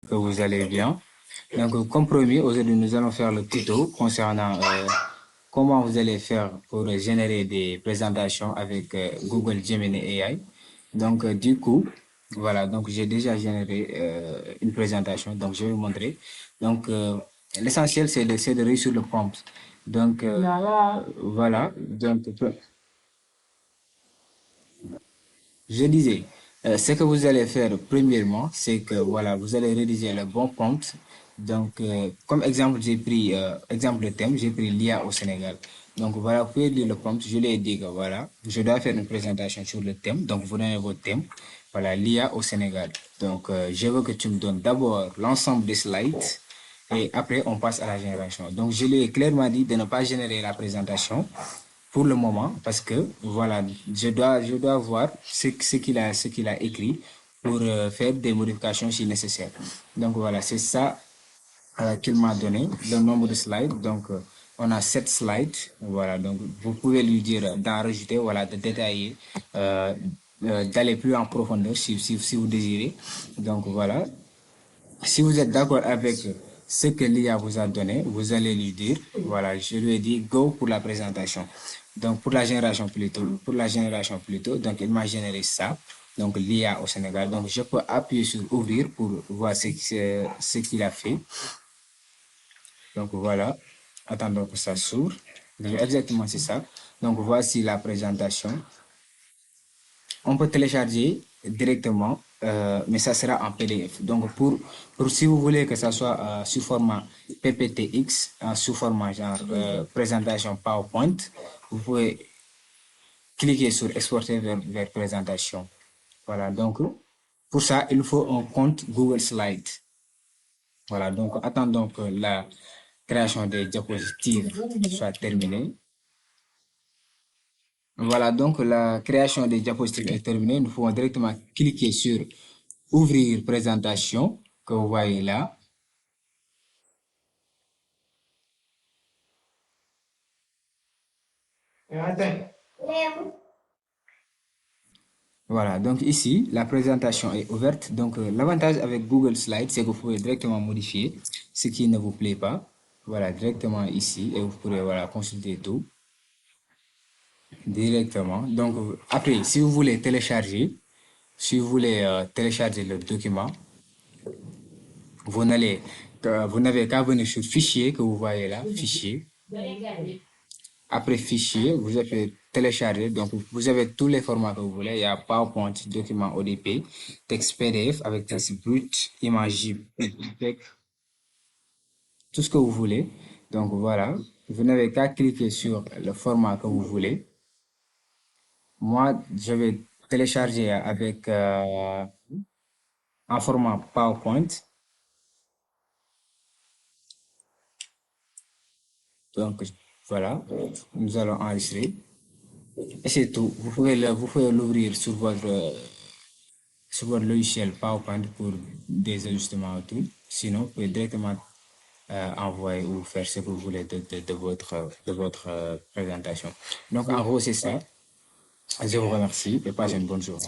que vous allez bien. Donc, comme promis, aujourd'hui, nous allons faire le tuto concernant comment vous allez faire pour générer des présentations avec Google Gemini AI. Donc, du coup, voilà, donc j'ai déjà généré une présentation, donc je vais vous montrer. Donc, l'essentiel, c'est de réussir le prompt. Donc, voilà, donc, je disais, ce que vous allez faire premièrement, c'est que voilà, vous allez rédiger le bon prompt. Donc, comme exemple, j'ai pris exemple de thème, j'ai pris l'IA au Sénégal. Donc, voilà, vous pouvez lire le prompt. Je lui ai dit que voilà, je dois faire une présentation sur le thème. Donc, vous donnez votre thème. Voilà, l'IA au Sénégal. Donc, je veux que tu me donnes d'abord l'ensemble des slides et après, on passe à la génération. Donc, je lui ai clairement dit de ne pas générer la présentation pour le moment parce que voilà, je dois voir ce qu'il a écrit pour faire des modifications si nécessaire. Donc voilà, c'est ça qu'il m'a donné, le nombre de slides. Donc on a 7 slides. Voilà, donc vous pouvez lui dire d'en rajouter, voilà, de détailler, d'aller plus en profondeur si vous désirez. Donc voilà, si vous êtes d'accord avec ce que l'IA vous a donné, vous allez lui dire, voilà, je lui ai dit go pour la présentation. Donc pour la génération plutôt, donc il m'a généré ça, donc l'IA au Sénégal. Donc je peux appuyer sur ouvrir pour voir ce qu'il a fait. Donc voilà, attendons que ça s'ouvre. Exactement, c'est ça. Donc voici la présentation. On peut télécharger directement, mais ça sera en PDF. Donc, pour si vous voulez que ça soit sous format PPTX, sous format genre présentation PowerPoint, vous pouvez cliquer sur exporter vers présentation. Voilà, donc pour ça, il faut un compte Google Slide. Voilà, donc attendons que la création des diapositives soit terminée. Voilà, donc la création des diapositives est terminée. Nous pouvons directement cliquer sur ouvrir présentation que vous voyez là. Voilà, donc ici, la présentation est ouverte. Donc, l'avantage avec Google Slides, c'est que vous pouvez directement modifier ce qui ne vous plaît pas. Voilà, directement ici, et vous pourrez voilà, consulter tout directement. Donc, après, si vous voulez télécharger, si vous voulez télécharger le document, vous n'avez qu'à venir sur fichier que vous voyez là, fichier. Après fichier, vous avez télécharger. Donc, vous avez tous les formats que vous voulez. Il y a PowerPoint, document ODP, texte PDF avec texte brut, image JPEG, tout ce que vous voulez. Donc, voilà. Vous n'avez qu'à cliquer sur le format que vous voulez. Moi, je vais télécharger avec un format PowerPoint. Donc, voilà. Nous allons enregistrer. Et c'est tout. Vous pouvez l'ouvrir sur votre logiciel PowerPoint pour des ajustements et tout. Sinon, vous pouvez directement envoyer ou faire ce que vous voulez de votre présentation. Donc, en gros, c'est ça. Je vous remercie et passez une bonne journée.